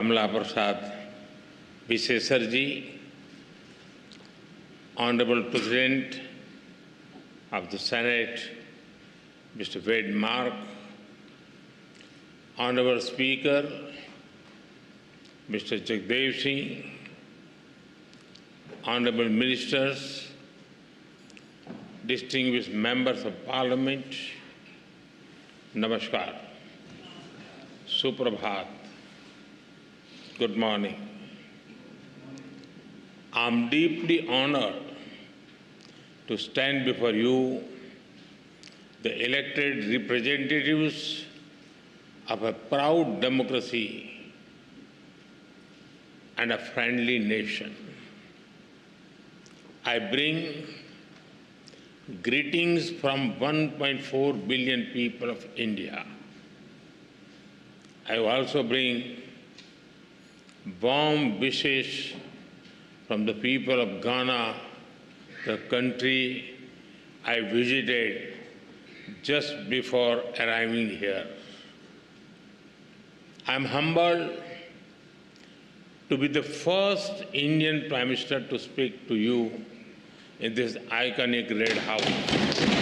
Kamala Prasad Visesarji, Honorable President of the Senate, Mr. Wade Mark, Honorable Speaker, Mr. Jagdev Singh, Honorable Ministers, distinguished members of Parliament, Namaskar, Suprabhat, good morning. I am deeply honored to stand before you, the elected representatives of a proud democracy and a friendly nation. I bring greetings from 1.4 billion people of India. I also bring warm wishes from the people of Ghana, the country I visited just before arriving here. I am humbled to be the first Indian Prime Minister to speak to you in this iconic Red House.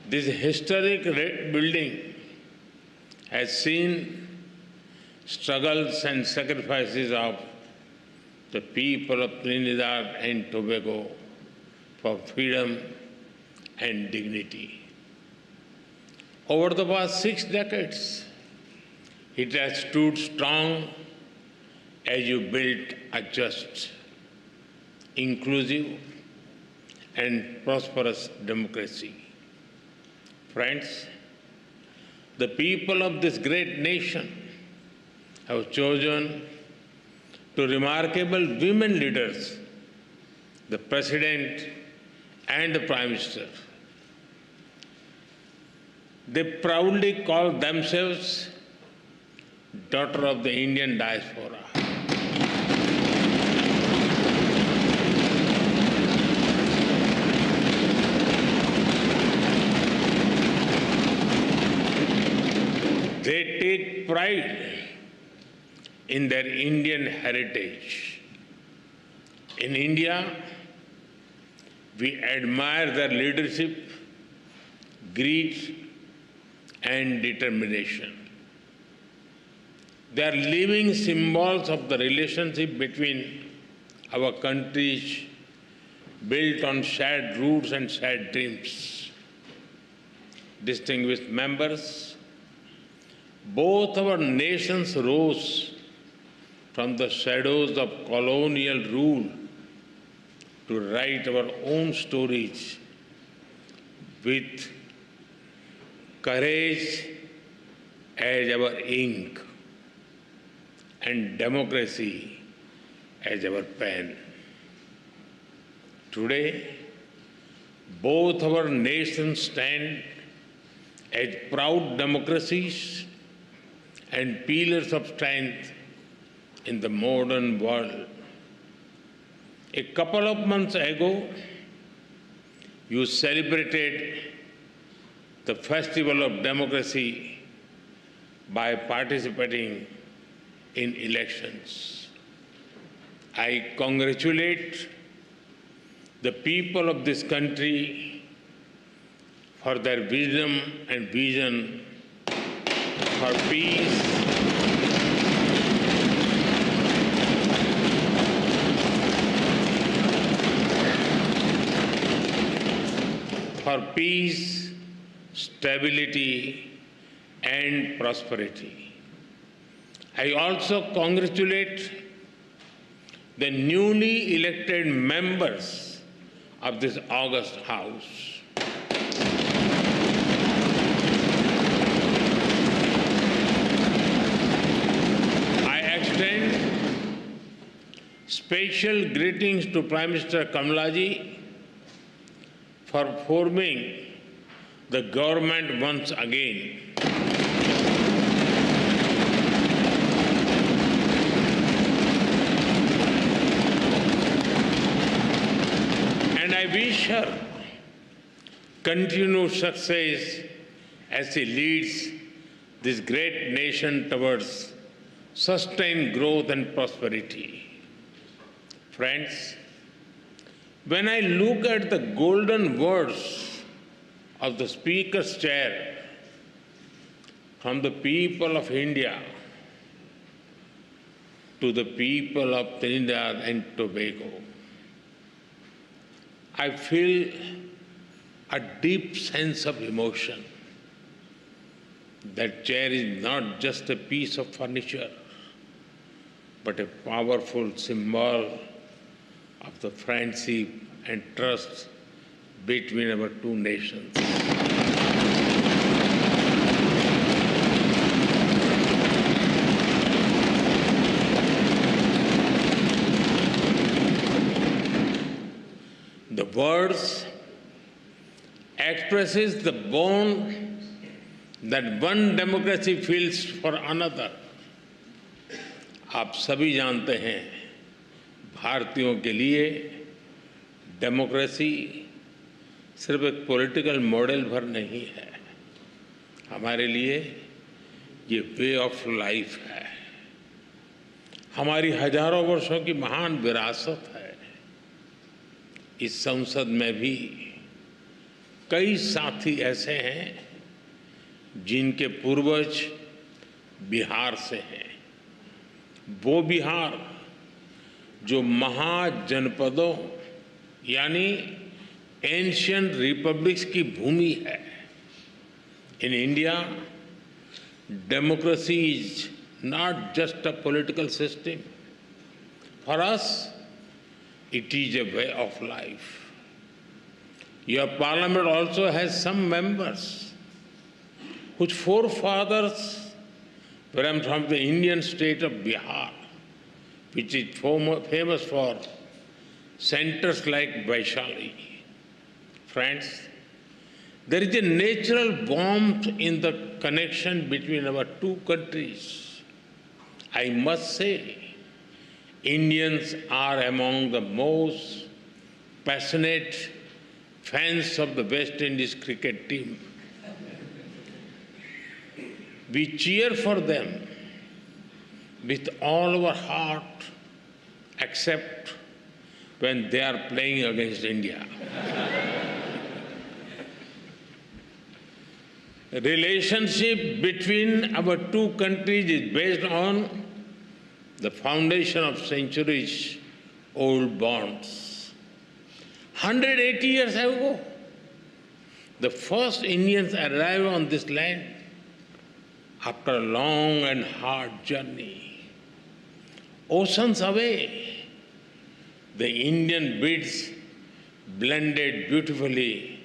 This historic red building has seen struggles and sacrifices of the people of Trinidad and Tobago for freedom and dignity. Over the past 6 decades, it has stood strong as you built a just, inclusive, and prosperous democracy. Friends, the people of this great nation have chosen two remarkable women leaders, the President and the Prime Minister. They proudly call themselves daughter of the Indian diaspora. They take pride in their Indian heritage. In India, we admire their leadership, grit, and determination. They are living symbols of the relationship between our countries, built on shared roots and shared dreams. Distinguished members, both our nations rose from the shadows of colonial rule to write our own stories with courage as our ink and democracy as our pen. Today, both our nations stand as proud democracies and pillars of strength in the modern world. A couple of months ago, you celebrated the Festival of Democracy by participating in elections. I congratulate the people of this country for their wisdom and vision for peace, stability, and prosperity. I also congratulate the newly elected members of this august House. Special greetings to Prime Minister Kamalaji for forming the government once again. wish her continued success as she leads this great nation towards sustained growth and prosperity. Friends, when I look at the golden words of the Speaker's chair from the people of India to the people of Trinidad and Tobago, I feel a deep sense of emotion. That chair is not just a piece of furniture, but a powerful symbol of the friendship and trust between our two nations. The words expresses the bond that one democracy feels for another. आप सभी जानते हैं, भारतीयों के लिए democracy सिर्फ एक political model भर नहीं है, हमारे लिए ये वे ऑफ लाइफ है, हमारी हजारों वर्षों की महान विरासत है। इस संसद में भी कई साथी ऐसे हैं जिनके पूर्वज बिहार से हैं। वो बिहार जो महाजनपदों यानी एंशिएंट रिपब्लिक्स की भूमि है। In India, democracy is not just a political system, for us it is a way of life. Your parliament also has some members whose forefathers were from the Indian state of Bihar, which is famous for centers like Vaishali. Friends, there is a natural warmth in the connection between our two countries. I must say, Indians are among the most passionate fans of the West Indies cricket team. We cheer for them with all our heart, except when they are playing against India. The relationship between our two countries is based on the foundation of centuries-old bonds. 180 years ago, the first Indians arrived on this land after a long and hard journey. Oceans away, the Indian beats blended beautifully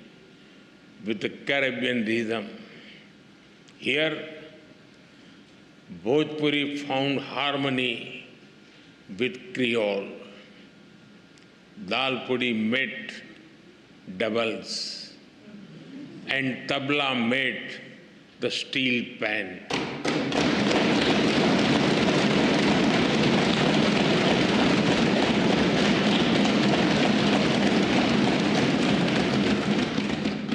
with the Caribbean rhythm. Here, Bhojpuri found harmony with Creole. Dal puri met doubles, and tabla met the steel pan.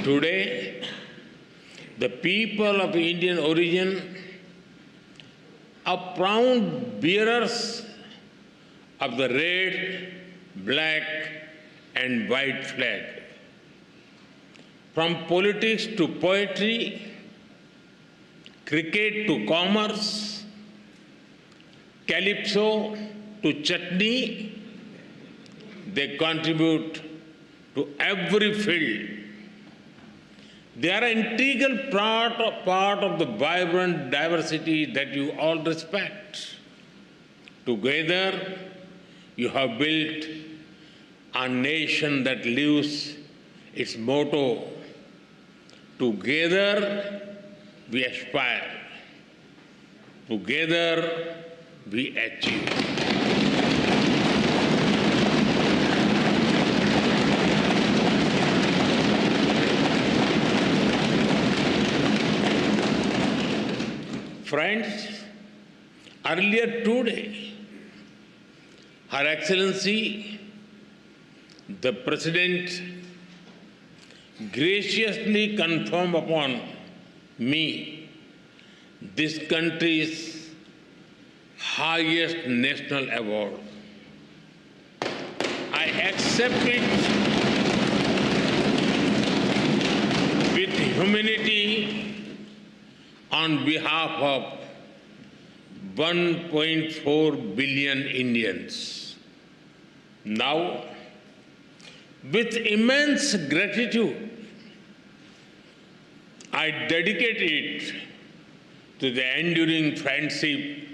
Today, the people of Indian origin are proud bearers of the red, black, and white flag. From politics to poetry, cricket to commerce, calypso to chutney, they contribute to every field. They are an integral part of the vibrant diversity that you all respect. Together, you have built a nation that lives its motto, together we aspire, together we achieve. Friends, earlier today, Her Excellency The President graciously conferred upon me this country's highest national award. I accept it with humility on behalf of 1.4 billion Indians. Now, with immense gratitude, I dedicate it to the enduring friendship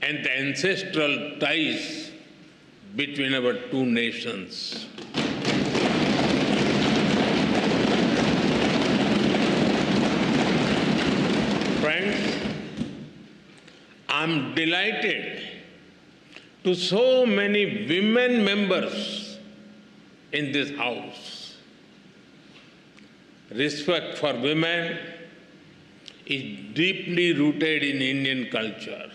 and the ancestral ties between our two nations. Friends, I'm delighted to so many women members in this House. Respect for women is deeply rooted in Indian culture.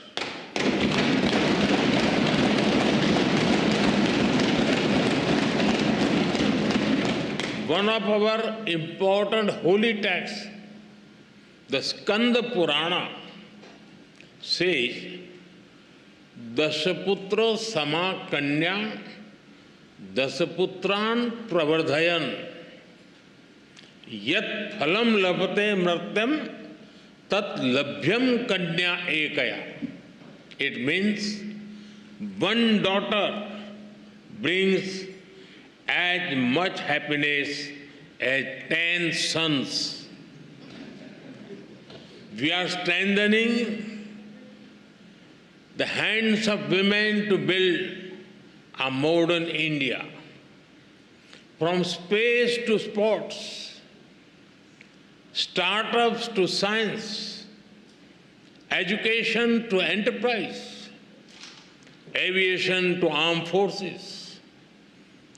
One of our important holy texts, the Skanda Purana, says, Dashaputra sama kanya, Dasaputran pravardhayan, Yat phalam labhate mratyam, Tat labhyam kanya ekaya. It means one daughter brings as much happiness as 10 sons. We are strengthening the hands of women to build a modern India. From space to sports, startups to science, education to enterprise, aviation to armed forces,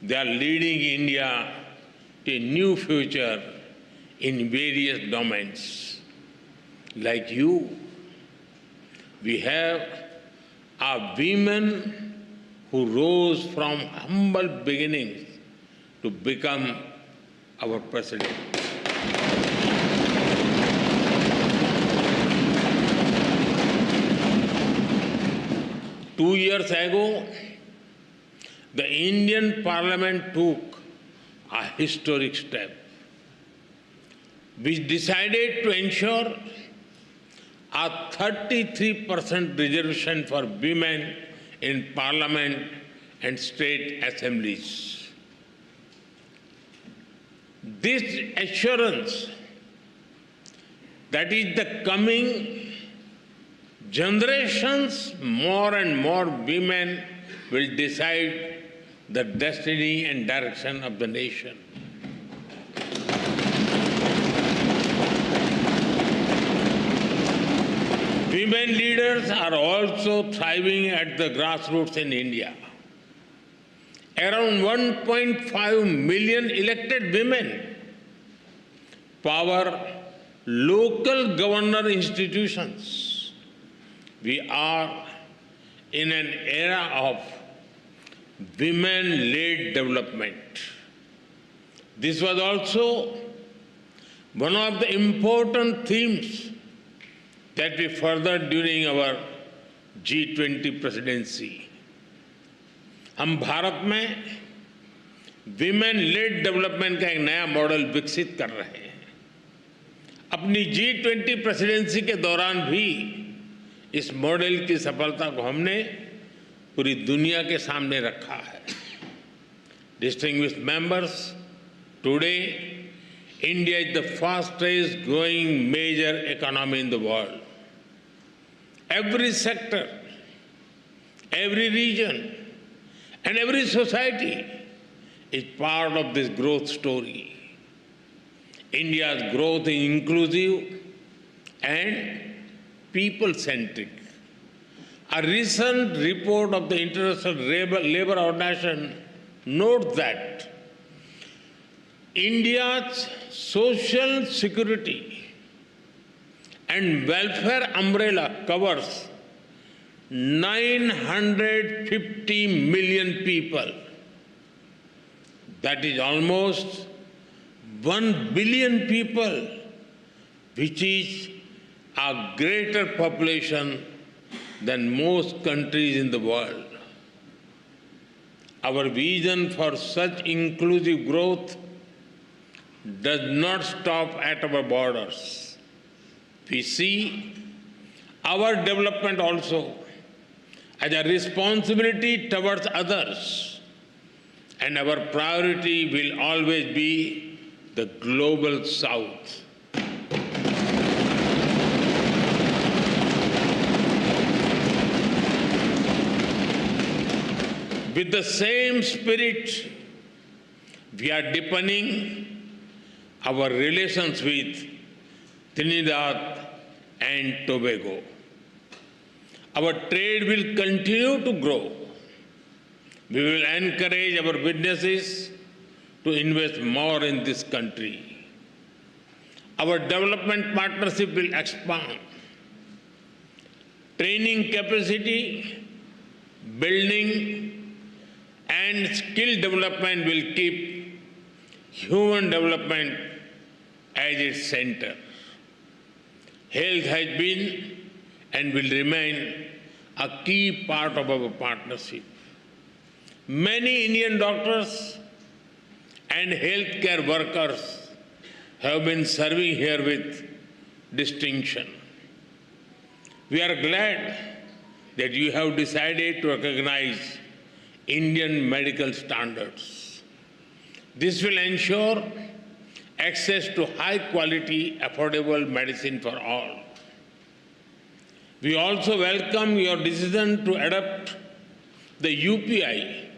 they are leading India to a new future in various domains. Like you, we have our women who rose from humble beginnings to become our president. Two years ago, the Indian Parliament took a historic step, which decided to ensure a 33% reservation for women in Parliament and state assemblies. This assurance that is the coming generations, more and more women will decide the destiny and direction of the nation. Women leaders are also thriving at the grassroots in India. Around 1.5 million elected women power local governor institutions. We are in an era of women-led development. This was also one of the important themes that we furthered during our G20 presidency. हम भारत में women-lead development का एक नया model विकसित कर रहे हैं। अपनी G20 प्रेसिडेंसी के दौरान भी इस मॉडल की सफलता को हमने पूरी दुनिया के सामने रखा है। Distinguished members, today India is the fastest growing major economy in the world. Every sector, every region, and every society is part of this growth story. India's growth is inclusive and people-centric. A recent report of the International Labour Organization notes that India's social security and welfare umbrella covers 950 million people. that is almost 1 billion people, which is a greater population than most countries in the world. Our vision for such inclusive growth does not stop at our borders. We see our development also as a responsibility towards others, and our priority will always be the global South. With the same spirit, we are deepening our relations with Trinidad and Tobago. Our trade will continue to grow. We will encourage our businesses to invest more in this country. Our development partnership will expand. Training capacity, building, and skill development will keep human development as its center. Health has been and will remain a key part of our partnership. Many Indian doctors and healthcare workers have been serving here with distinction. We are glad that you have decided to recognize Indian medical standards. This will ensure access to high-quality, affordable medicine for all. We also welcome your decision to adopt the UPI,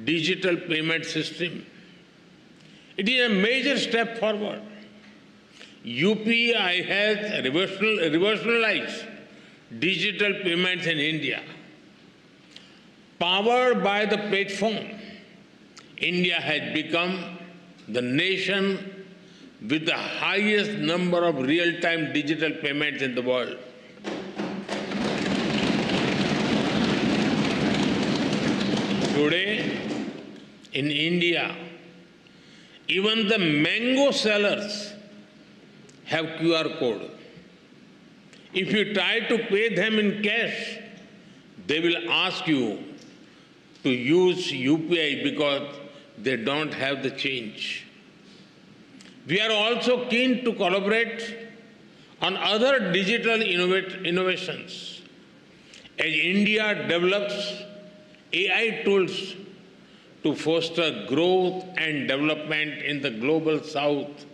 digital payment system. It is a major step forward. UPI has revolutionized digital payments in India. Powered by the platform, India has become the nation with the highest number of real-time digital payments in the world. Today, in India, even the mango sellers have QR code. If you try to pay them in cash, they will ask you to use UPI because they don't have the change. We are also keen to collaborate on other digital innovations. As India develops AI tools to foster growth and development in the global South,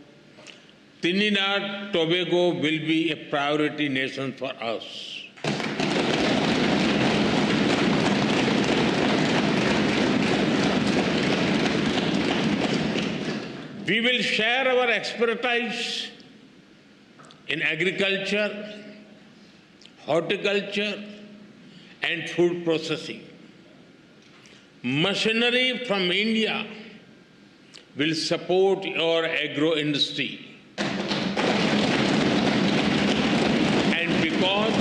Trinidad Tobago will be a priority nation for us. We will share our expertise in agriculture, horticulture, and food processing. Machinery from India will support your agro industry. And because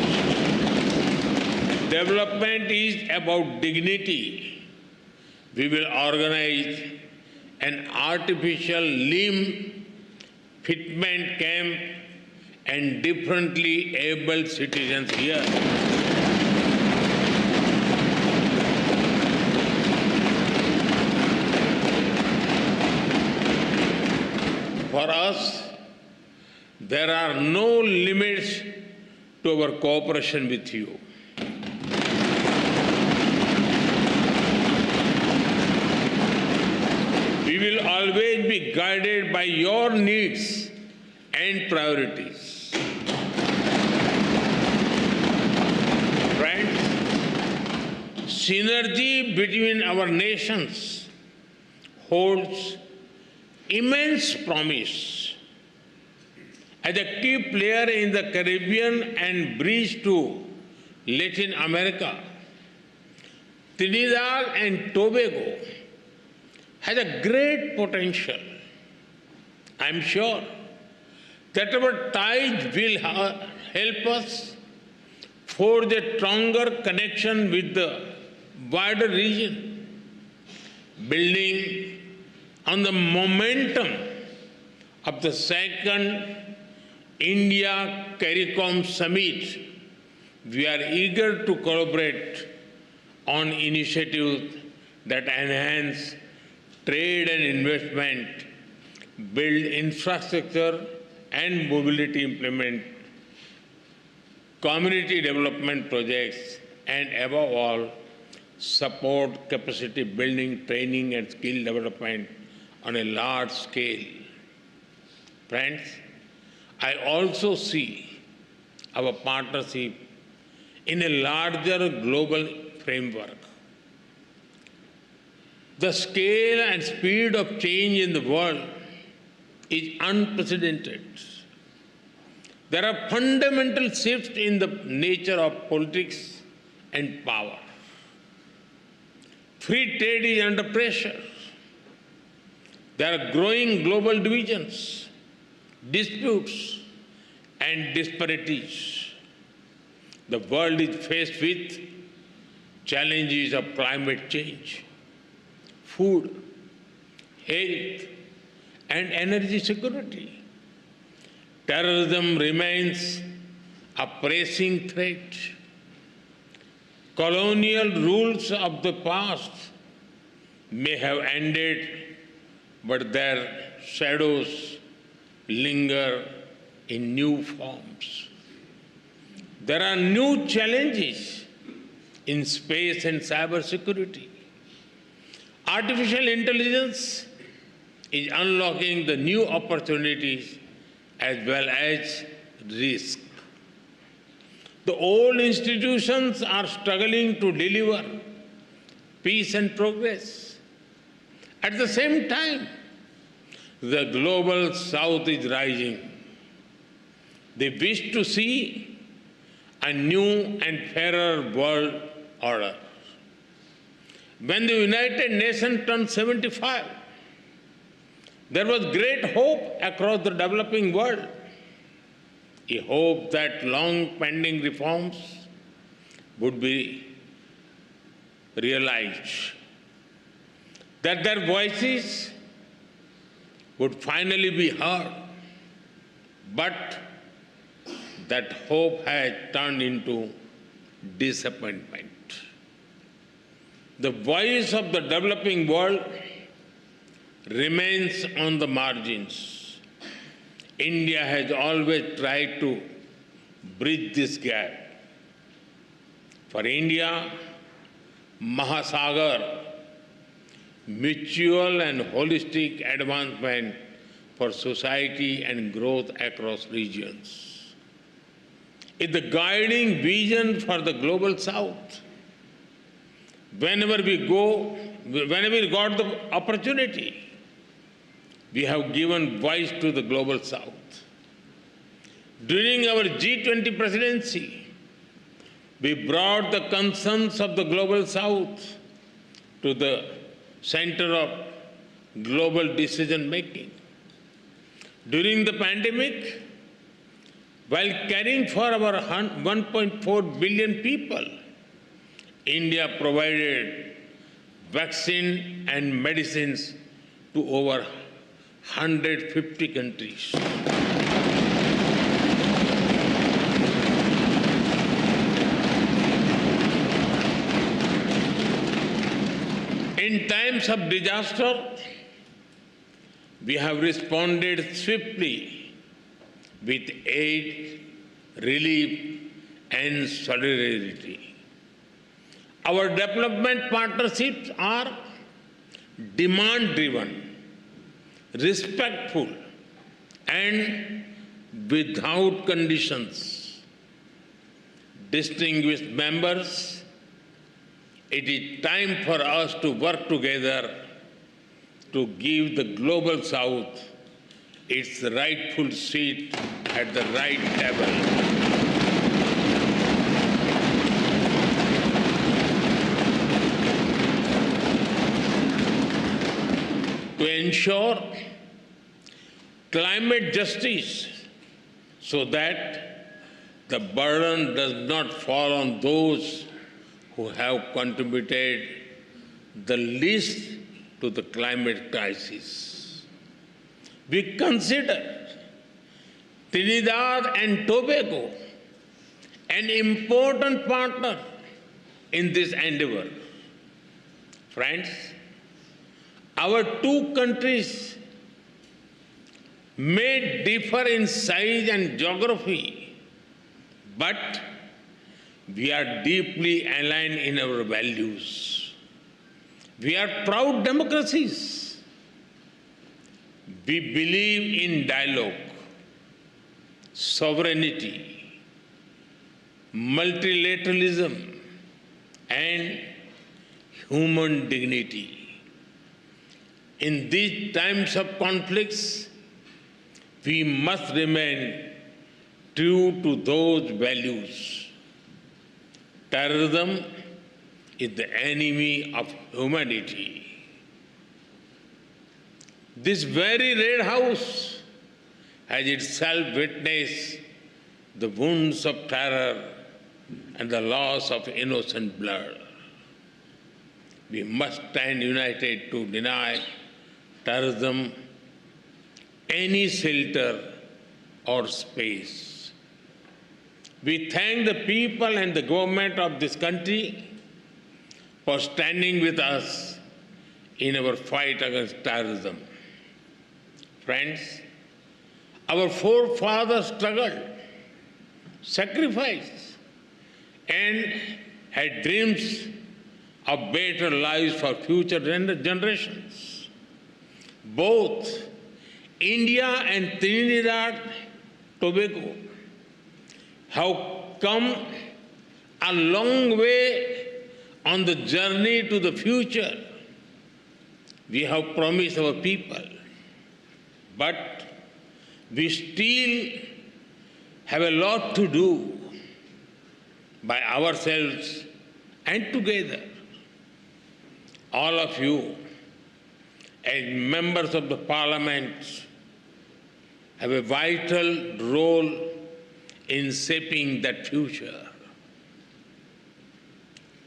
development is about dignity, we will organize an artificial limb fitment camp and differently able citizens here. For us, there are no limits to our cooperation with you. We will always be guided by your needs and priorities. Friends, synergy between our nations holds immense promise. As a key player in the Caribbean and bridge to Latin America, Trinidad and Tobago has a great potential. I'm sure that our ties will help us forge a stronger connection with the wider region, building On the momentum of the second India CARICOM Summit, we are eager to collaborate on initiatives that enhance trade and investment, build infrastructure and mobility, implement community development projects, and above all, support capacity building, training and skill development on a large scale. Friends, I also see our partnership in a larger global framework. The scale and speed of change in the world is unprecedented. There are fundamental shifts in the nature of politics and power. Free trade is under pressure. There are growing global divisions, disputes, and disparities. The world is faced with challenges of climate change, food, health, and energy security. Terrorism remains a pressing threat. Colonial rules of the past may have ended, but their shadows linger in new forms. There are new challenges in space and cybersecurity. Artificial intelligence is unlocking the new opportunities as well as risk. The old institutions are struggling to deliver peace and progress. At the same time, the global south is rising. They wish to see a new and fairer world order. When the United Nations turned 75, there was great hope across the developing world. A hope that long-pending reforms would be realized, that their voices would finally be heard. But that hope has turned into disappointment. The voice of the developing world remains on the margins. India has always tried to bridge this gap. For India, Mahasagar, mutual and holistic advancement for society and growth across regions, is the guiding vision for the global south. Whenever we got the opportunity, we have given voice to the global south. During our G20 presidency, we brought the concerns of the global south to the center of global decision making. During the pandemic, while caring for our 1.4 billion people, India provided vaccine and medicines to over 150 countries. In times of disaster, we have responded swiftly with aid, relief, and solidarity. Our development partnerships are demand-driven, respectful, and without conditions. Distinguished members, it is time for us to work together to give the global south its rightful seat at the right table. To ensure climate justice so that the burden does not fall on those who have contributed the least to the climate crisis. We consider Trinidad and Tobago an important partner in this endeavor. Friends, our two countries may differ in size and geography, but we are deeply aligned in our values. We are proud democracies. We believe in dialogue, sovereignty, multilateralism, and human dignity. In these times of conflicts, we must remain true to those values. Terrorism is the enemy of humanity. This very Red House has itself witnessed the wounds of terror and the loss of innocent blood. We must stand united to deny terrorism any shelter or space. We thank the people and the government of this country for standing with us in our fight against terrorism. Friends, our forefathers struggled, sacrificed, and had dreams of better lives for future generations. Both India and Trinidad Tobago have come a long way on the journey to the future we have promised our people. But we still have a lot to do by ourselves and together. All of you, as members of the Parliament, have a vital role in shaping that future.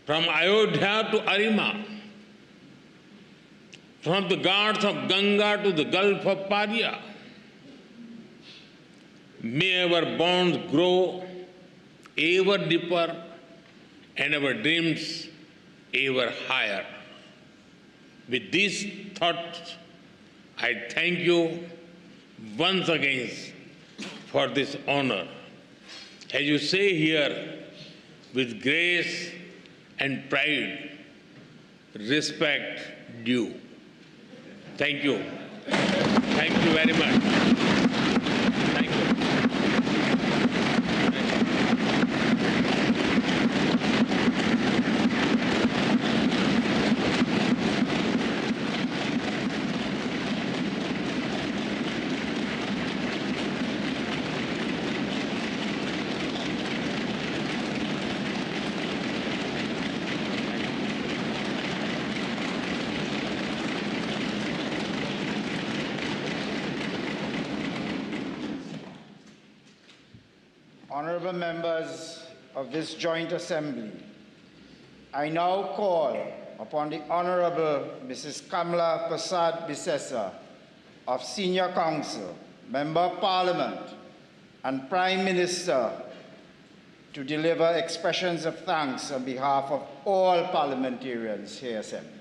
From Ayodhya to Arima, from the Ghats of Ganga to the Gulf of Paria, may our bonds grow ever deeper and our dreams ever higher. With these thoughts, I thank you once again for this honor. As you say here, with grace and pride, respect due. Thank you. Thank you very much. Thank you. Honorable members of this joint assembly, I now call upon the Honorable Mrs. Kamala Prasad Bisesa of Senior Council, Member of Parliament, and Prime Minister to deliver expressions of thanks on behalf of all parliamentarians here assembled.